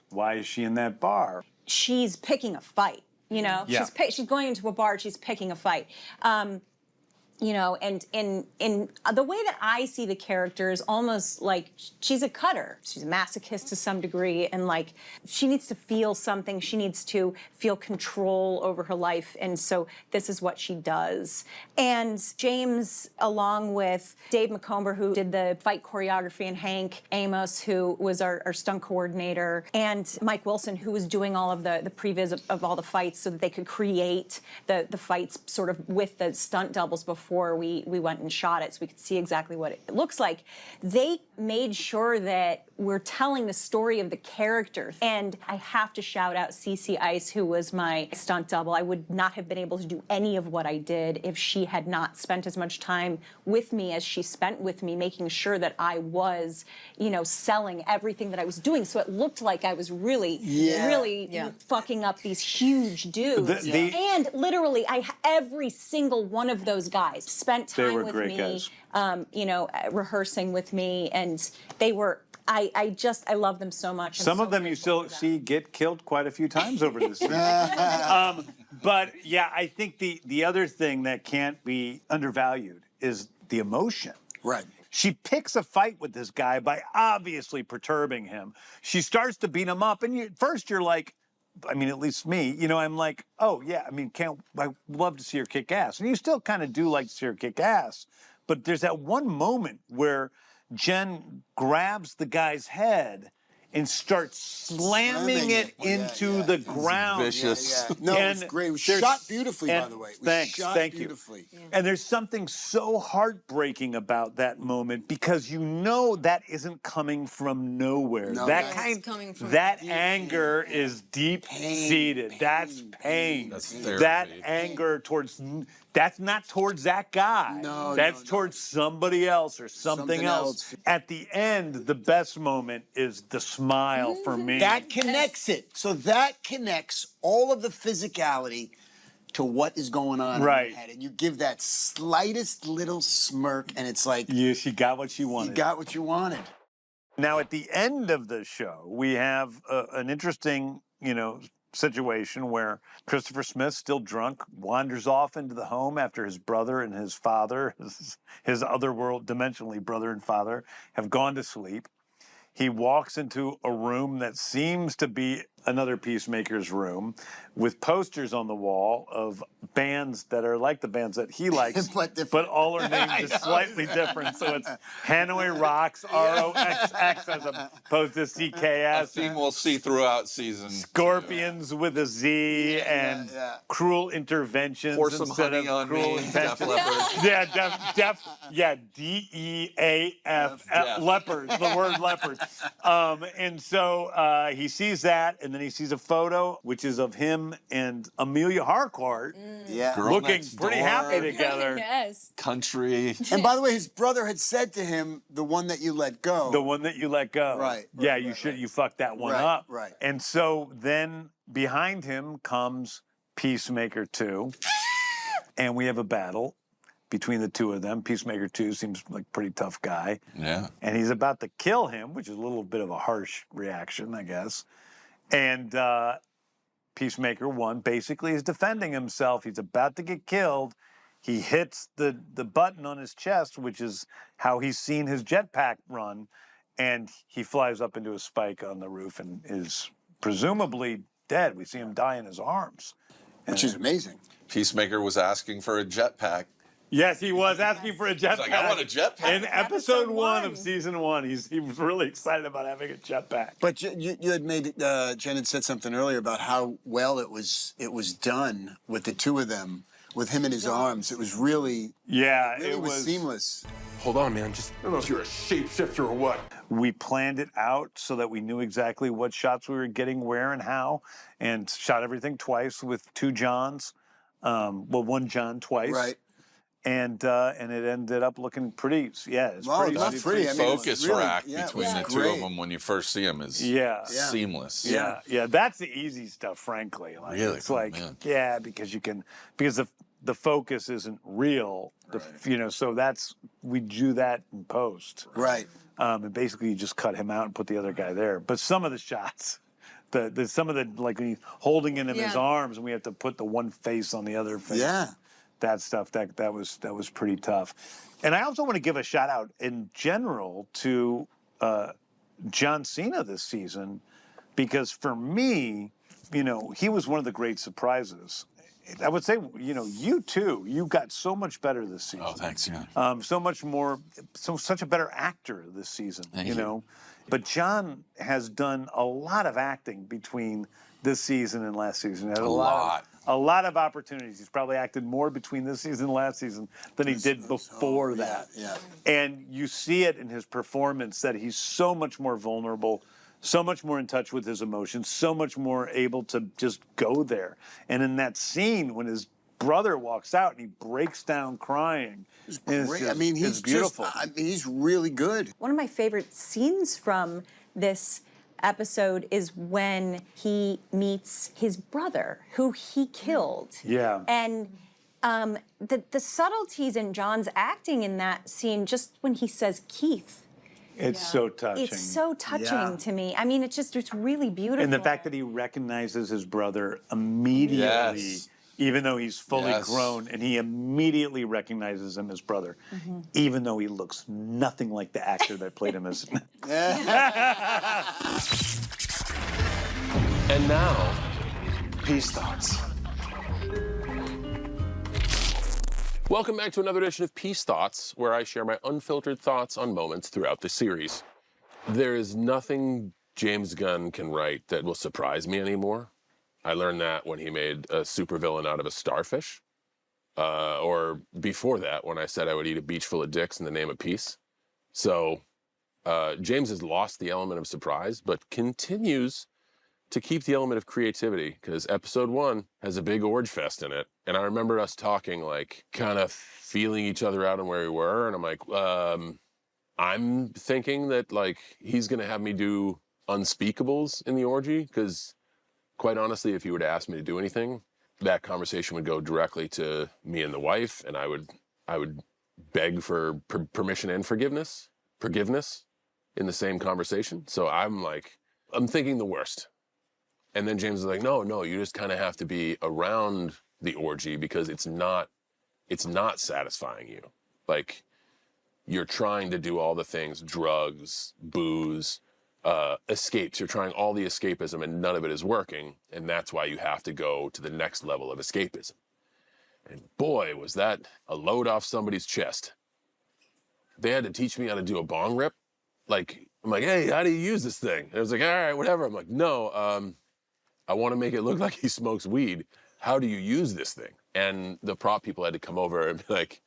why is she in that bar? She's picking a fight, you know? Yeah. She's going into a bar, she's picking a fight. You know, and in the way that I see the character is almost like she's a cutter. She's a masochist to some degree, and like she needs to feel something. She needs to feel control over her life, and so this is what she does. And James, along with Dave McComber, who did the fight choreography, and Hank Amos, who was our stunt coordinator, and Mike Wilson, who was doing all of the previs of all the fights so that they could create the fights sort of with the stunt doubles before we went and shot it, so we could see exactly what it looks like. They made sure that we're telling the story of the character. And I have to shout out Cece Ice, who was my stunt double. I would not have been able to do any of what I did if she had not spent as much time with me as she spent with me, making sure that I was, you know, selling everything that I was doing. So it looked like I was really fucking up these huge dudes. And literally, every single one of those guys spent time with me, you know, rehearsing with me, and they were. I love them so much. Some of them you still see get killed quite a few times over this season. But yeah, I think the other thing that can't be undervalued is the emotion. Right. She picks a fight with this guy by obviously perturbing him. She starts to beat him up, and first you're like, I mean, at least me, you know, I'm like, oh yeah, I mean, I love to see her kick ass. And you still kind of do like to see her kick ass. But there's that one moment where Jen grabs the guy's head and starts slamming it into the ground. Vicious. No, it was great. It was shot beautifully, by the way. It was shot beautifully. And there's something so heartbreaking about that moment, because you know that isn't coming from nowhere. No, that anger is deep-seated. That's pain. That's therapy. That anger that's not towards that guy. No, that's towards somebody else or something else. At the end, the best moment is the smile for me. That connects it. So that connects all of the physicality to what is going on in your head. And you give that slightest little smirk, and it's like... Yeah, she got what she wanted. You got what you wanted. Now, at the end of the show, we have an interesting, you know, situation where Christopher Smith, still drunk, wanders off into the home after his brother and his father, his otherworld, dimensionally brother and father, have gone to sleep. He walks into a room that seems to be another Peacemaker's room, with posters on the wall of bands that are like the bands that he likes, but all are named just slightly different. So it's Hanoi Rocks, ROXX, as opposed to CKS. A theme we'll see throughout season. Scorpions with a Z, and Cruel Interventions. Pour some instead honey of on Cruel me, Intentions. Def Leppard. DEAF, leopards, the word leopard. And so he sees that, and then he sees a photo, which is of him and Emilia Harcourt, looking pretty happy together. Yes. Country. And by the way, his brother had said to him, the one that you let go. The one that you let go. Right. Yeah, you fucked that one up. Right. And so then behind him comes Peacemaker 2, and we have a battle between the two of them. Peacemaker 2 seems like a pretty tough guy. Yeah. And he's about to kill him, which is a little bit of a harsh reaction, I guess. And Peacemaker 1 basically is defending himself. He's about to get killed. He hits the button on his chest, which is how he's seen his jetpack run, and he flies up into a spike on the roof and is presumably dead. We see him die in his arms. Which is amazing. Peacemaker was asking for a jetpack. Yes, he was asking for a jetpack. He's like, I want a jetpack. In episode one of season one, he was really excited about having a jetpack. But you had made Jen had said something earlier about how well it was done with the two of them, with him in his arms. It was really it was seamless. Hold on, man. Just I don't know if you're a shapeshifter or what. We planned it out so that we knew exactly what shots we were getting where and how, and shot everything twice with two Johns. One John twice. Right. And it ended up looking pretty. Yeah, it's pretty. Not pretty. I mean, focus really, rack between the two of them when you first see them is seamless. Yeah, that's the easy stuff, frankly. Like, really? It's like, because the focus isn't real. So we do that in post. Right. And basically you just cut him out and put the other guy there. But some of the shots, some of the like when he's holding it in his arms and we have to put the one face on the other face. Yeah. That stuff that was pretty tough. And I also want to give a shout out in general to John Cena this season, because for me, he was one of the great surprises. I would say, you too. You got so much better this season. Oh, thanks. Yeah. So much more. Such a better actor this season. Thank you. But John has done a lot of acting between this season and last season. He had a lot of opportunities. He's probably acted more between this season and last season than he did before that. Yeah. And you see it in his performance that he's so much more vulnerable, so much more in touch with his emotions, so much more able to just go there. And in that scene when his brother walks out and he breaks down crying, it's great. I mean, he's beautiful. He's really good. One of my favorite scenes from this episode is when he meets his brother, who he killed. Yeah. And the subtleties in John's acting in that scene, just when he says Keith. It's so touching. It's so touching to me. I mean, it's really beautiful. And the fact that he recognizes his brother immediately, even though he's fully grown, and he immediately recognizes him as brother, even though he looks nothing like the actor that played him as. And now, Peace Thoughts. Welcome back to another edition of Peace Thoughts, where I share my unfiltered thoughts on moments throughout the series. There is nothing James Gunn can write that will surprise me anymore. I learned that when he made a supervillain out of a starfish. Or before that, when I said I would eat a beach full of dicks in the name of peace. So James has lost the element of surprise, but continues to keep the element of creativity, because episode 1 has a big orge fest in it. And I remember us talking, like, kind of feeling each other out on where we were. And I'm like, I'm thinking that, like, he's going to have me do unspeakables in the orgy, because quite honestly, if he were to ask me to do anything, that conversation would go directly to me and the wife, and I would beg for permission and forgiveness in the same conversation. So I'm thinking the worst. And then James is like, no, you just kind of have to be around the orgy because it's not satisfying you. Like, you're trying to do all the things, drugs, booze, escapes. You're trying all the escapism and none of it is working. And that's why you have to go to the next level of escapism. And boy, was that a load off somebody's chest. They had to teach me how to do a bong rip. Like, I'm like, hey, how do you use this thing? And I was like, all right, whatever. I'm like, no, I want to make it look like he smokes weed. How do you use this thing? And the prop people had to come over and be like,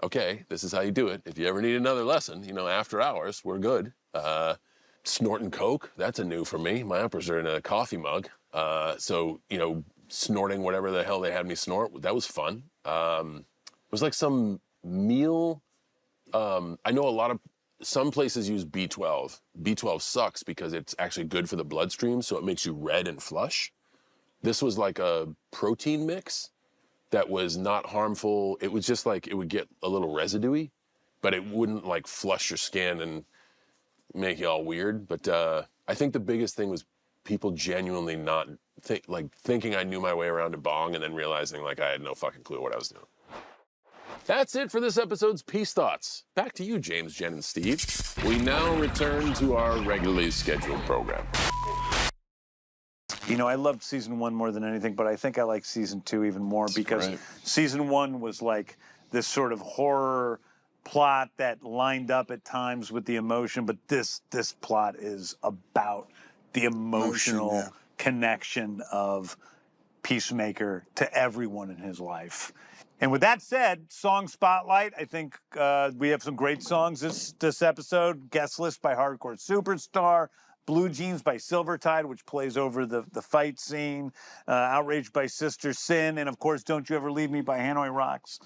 okay, this is how you do it. If you ever need another lesson, after hours, we're good. Snorting coke, that's a new for me. My uppers are in a coffee mug. So, snorting whatever the hell they had me snort, that was fun. It was like some meal. I know some places use B12. B12 sucks because it's actually good for the bloodstream, so it makes you red and flush. This was like a protein mix that was not harmful. It was just like, it would get a little residuey, but it wouldn't like flush your skin and make you all weird. But I think the biggest thing was people genuinely not thinking I knew my way around a bong and then realizing like I had no fucking clue what I was doing. That's it for this episode's Peace Thoughts. Back to you, James, Jen, and Steve. We now return to our regularly scheduled program. I loved season 1 more than anything, but I think I like season 2 even more because season 1 was like this sort of horror plot that lined up at times with the emotion, but this plot is about the emotional connection of Peacemaker to everyone in his life. And with that said, song spotlight. I think we have some great songs this episode. Guest list by Hardcore Superstar. Blue Jeans by Silvertide, which plays over the fight scene. Outraged by Sister Sin. And of course, Don't You Ever Leave Me by Hanoi Rocks.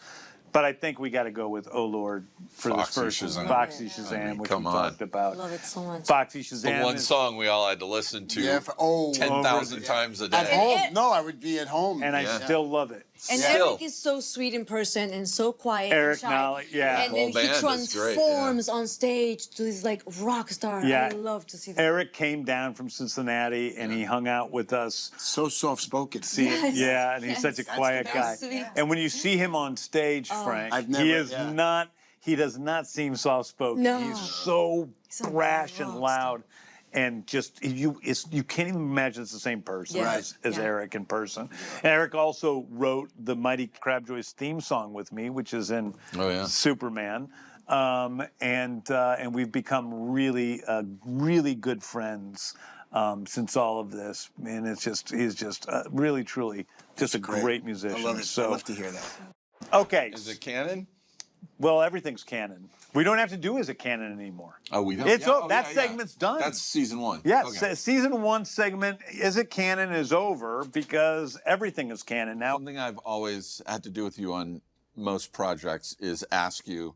But I think we got to go with Oh Lord for Foxy this first Shazam. Foxy Shazam, which we talked about. Love it so much. Foxy The Shazam. one song we all had to listen to 10,000 times a At day. home? No, I would be at home. And I still love it. And Eric is so sweet in person and so quiet Eric and shy. Nolly, yeah. And then he Whole band is great, transforms on stage to this like rock star. Yeah. I love to see that. Eric came down from Cincinnati and he hung out with us. So soft-spoken. Yes, Yeah, and he's such a yes. quiet That's guy. sweet. And when you see him on stage, Frank, I've never- he is yeah. not. He does not seem soft-spoken. No. He's so a brash and rock loud, and just you can't even imagine it's the same person Yeah. as Eric in person. And Eric also wrote the Mighty Crabjoys theme song with me, which is in Superman. And we've become really good friends since all of this. And he's just really, truly just a great musician. I love it. So, I love to hear that. Okay. Is it canon? Well, everything's canon. We don't have to do Is It Canon anymore. Oh, we don't? It's Yeah. over. Oh, That yeah, segment's done. That's season 1. Yeah, Okay. season 1 segment, Is It Canon, is over because everything is canon now. Something I've always had to do with you on most projects is ask you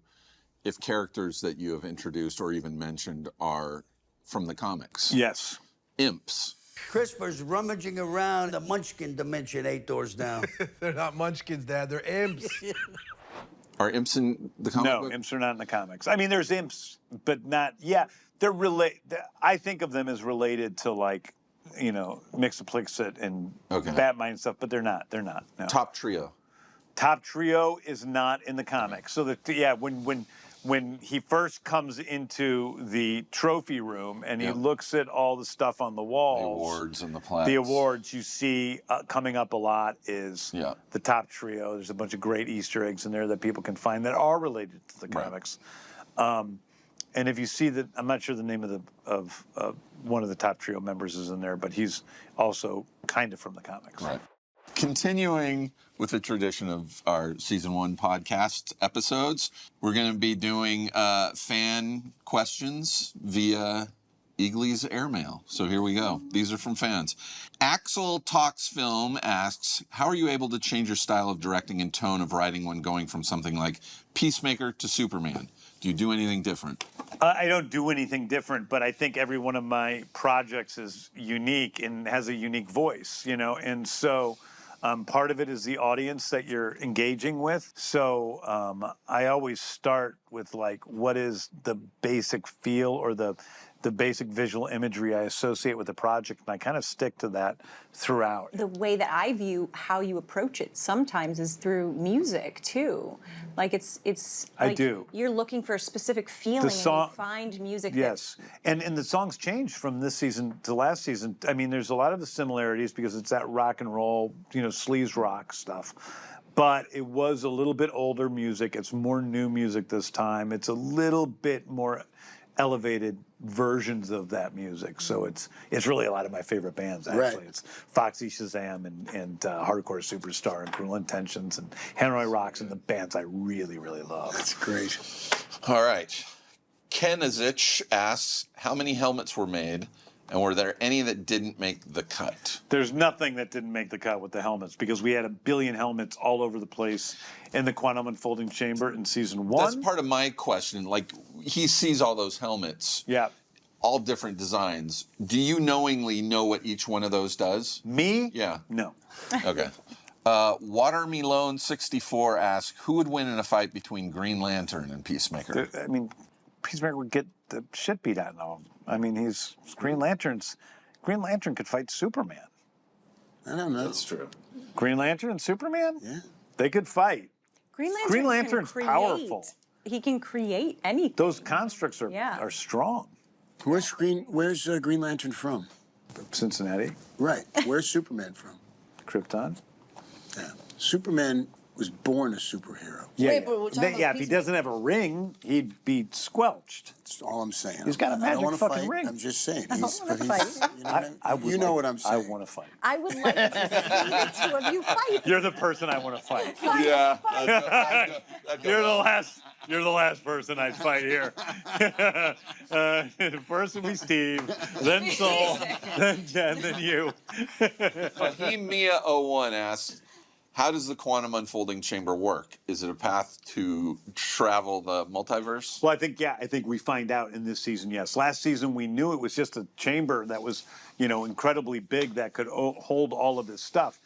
if characters that you have introduced or even mentioned are from the comics. Yes. Imps. Crispers rummaging around the Munchkin dimension 8 doors down. They're not Munchkins, Dad. They're imps. Are imps in the comic No, book? imps are not in the comics. I mean, there's imps, but not. Yeah, they're I think of them as related to like, Mxyzptlk and Batman and stuff, but they're not. They're not. No. Top Trio. Top Trio is not in the comics. So when he first comes into the trophy room and he looks at all the stuff on the walls, The awards and the plaques. the awards you see coming up a lot is the Top Trio. There's a bunch of great Easter eggs in there that people can find that are related to the comics. And if you see that, I'm not sure the name of one of the Top Trio members is in there, but he's also kind of from the comics. Right. Continuing with the tradition of our season 1 podcast episodes, we're going to be doing fan questions via Eagly's airmail. So here we go. These are from fans. Axel Talks Film asks, how are you able to change your style of directing and tone of writing when going from something like Peacemaker to Superman? Do you do anything different? I don't do anything different, but I think every one of my projects is unique and has a unique voice, and so part of it is the audience that you're engaging with. So I always start with what is the basic feel or the basic visual imagery I associate with the project, and I kind of stick to that throughout. The way that I view how you approach it sometimes is through music too. Like it's I like do. You're looking for a specific feeling and you find music. Yes, and the songs changed from this season to last season. I mean, there's a lot of the similarities because it's that rock and roll, sleaze rock stuff. But it was a little bit older music. It's more new music this time. It's a little bit more elevated versions of that music. So it's really a lot of my favorite bands, actually. Right. It's Foxy Shazam and Hardcore Superstar and Cruel Intentions and Hanoi Rocks and the bands I really, really love. That's great. All right. Kenazich asks, how many helmets were made, and were there any that didn't make the cut? There's nothing that didn't make the cut with the helmets because we had 1 billion helmets all over the place in the Quantum Unfolding Chamber in season 1. That's part of my question. Like, he sees all those helmets. Yeah. All different designs. Do you knowingly know what each one of those does? Me? Yeah. No. Okay. Watermelone 64 asks, who would win in a fight between Green Lantern and Peacemaker? I mean, Peacemaker would get the shit beat out of him. I mean, Green Lantern could fight Superman. I don't know. That's true. Green Lantern and Superman? Yeah. They could fight. Green Lantern's powerful. He can create anything. Those constructs are strong. Where's Green Lantern from? Cincinnati. Right. Where's Superman from? Krypton. Yeah. Superman was born a superhero. Yeah, Wait, but we're talking about if he doesn't have a ring, he'd be squelched. That's all I'm saying. He's got a I magic don't want to fucking fight. ring. I'm just saying. I don't wanna fight. You know what I'm saying. I want to fight. I would like to see the two of you fight. You're the person I want to fight. Yeah. You're the last person I'd fight here. First would be Steve, then Soul, then Jen, then you. Mia01 asks, how does the quantum unfolding chamber work? Is it a path to travel the multiverse? Well, I think we find out in this season, yes. Last season, we knew it was just a chamber that was, incredibly big that could hold all of this stuff.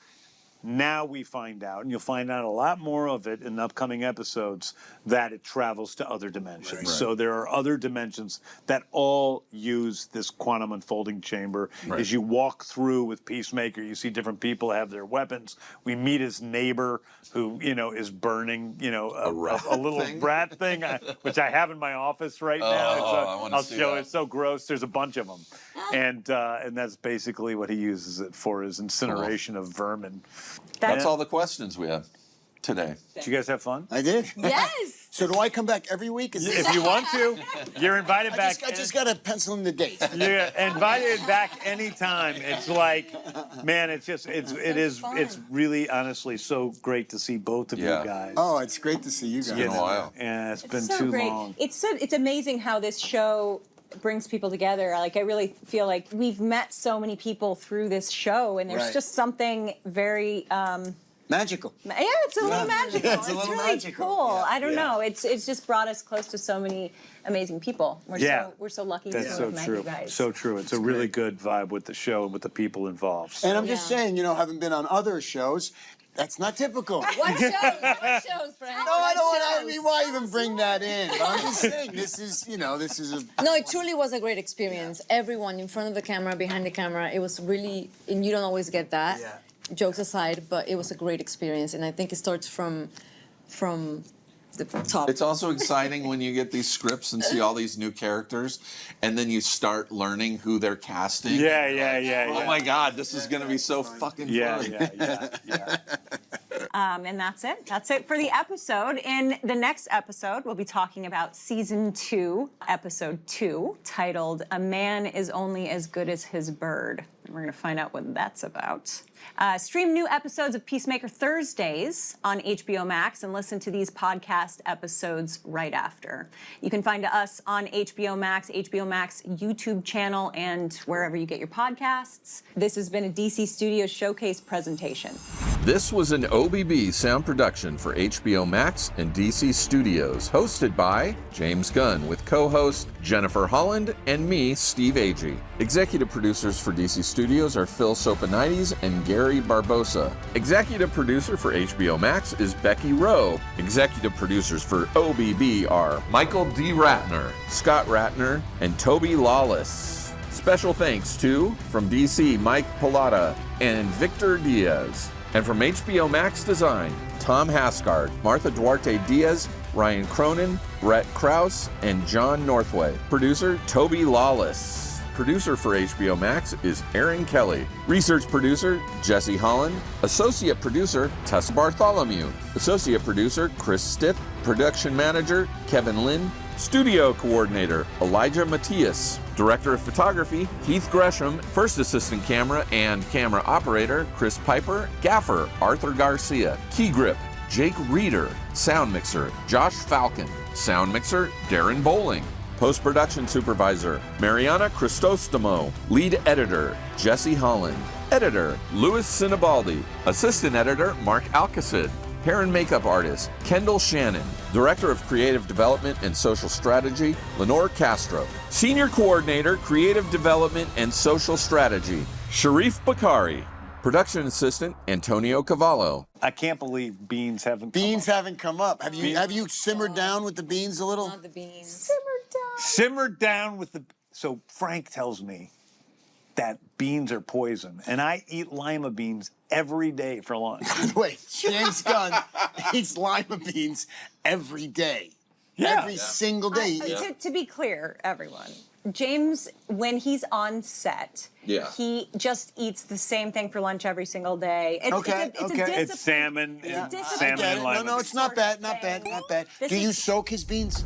Now we find out, and you'll find out a lot more of it in upcoming episodes, that it travels to other dimensions. Right. So there are other dimensions that all use this quantum unfolding chamber. Right. As you walk through with Peacemaker, you see different people have their weapons. We meet his neighbor who, is burning, a little rat thing, which I have in my office right now. I'll show it. It's so gross. There's a bunch of them. And that's basically what he uses it for, is incineration of vermin. That's all the questions we have today. Did you guys have fun? I did. Yes. So do I come back every week? If you want to, you're invited back. I just got to pencil in the date. You're invited back anytime. It's like, man, it is really, honestly, so great to see both of you guys. Oh, it's great to see you guys. It's been a while. Yeah, it's been so too great. long. It's amazing how this show brings people together. Like, I really feel like we've met so many people through this show, and there's just something very magical. Yeah, it's a little magical. It's a little really magical. cool. Yeah. I don't know. It's just brought us close to so many amazing people. We're so lucky That's to so have met true. you guys. So true. It's a really good vibe with the show and with the people involved. So. And I'm just saying, having been on other shows, that's not typical. What shows? What shows, Frank? No, I don't. I mean, why even bring that in? But I'm just saying, this is a. No, it truly was a great experience. Everyone in front of the camera, behind the camera, it was really, and you don't always get that. Yeah. Jokes aside, but it was a great experience, and I think it starts from the top. It's also exciting when you get these scripts and see all these new characters, and then you start learning who they're casting. Yeah. Oh my God, this is going to be so fucking fun. Yeah. And that's it. That's it for the episode. In the next episode, we'll be talking about season 2, episode 2, titled "A Man is Only as Good as His Bird." And we're going to find out what that's about. Stream new episodes of Peacemaker Thursdays on HBO Max and listen to these podcast episodes right after. You can find us on HBO Max YouTube channel, and wherever you get your podcasts. This has been a DC Studios Showcase presentation. This was an OBB sound production for HBO Max and DC Studios, hosted by James Gunn, with co-host Jennifer Holland and me, Steve Agee. Executive producers for DC Studios are Phil Sopanides and Gary Barbosa. Executive producer for HBO Max is Becky Rowe. Executive producers for OBB are Michael D. Ratner, Scott Ratner, and Toby Lawless. Special thanks to, from DC, Mike Pilata and Victor Diaz. And from HBO Max Design, Tom Haskard, Martha Duarte Diaz, Ryan Cronin, Brett Krause, and John Northway. Producer, Toby Lawless. Producer for HBO Max is Aaron Kelly. Research producer, Jesse Holland. Associate producer, Tess Bartholomew. Associate producer, Chris Stitt. Production manager, Kevin Lynn. Studio coordinator, Elijah Matias. Director of photography, Heath Gresham. First assistant camera and camera operator, Chris Piper. Gaffer, Arthur Garcia. Key grip, Jake Reeder. Sound mixer, Josh Falcon. Sound mixer, Darren Bowling. Post-production supervisor, Mariana Cristostomo. Lead editor, Jesse Holland. Editor, Louis Sinibaldi. Assistant editor, Mark Alcacid. Hair and makeup artist, Kendall Shannon. Director of Creative Development and Social Strategy, Lenore Castro. Senior Coordinator, Creative Development and Social Strategy, Sharif Bakari. Production Assistant, Antonio Cavallo. I can't believe beans haven't come up. Have you simmered down with the beans a little? Not the beans. Simmered down with the... So Frank tells me that beans are poison, and I eat lima beans every day for lunch. Wait, James Gunn eats lima beans every day. Yeah. Every single day. To be clear, everyone, James, when he's on set, Yeah. he just eats the same thing for lunch every single day. It's, Okay, it's a okay. discipline. It's salmon. It's a discipline. Salmon and No, lima no, it's not bad, not bad, not bad. This Do you is- soak his beans?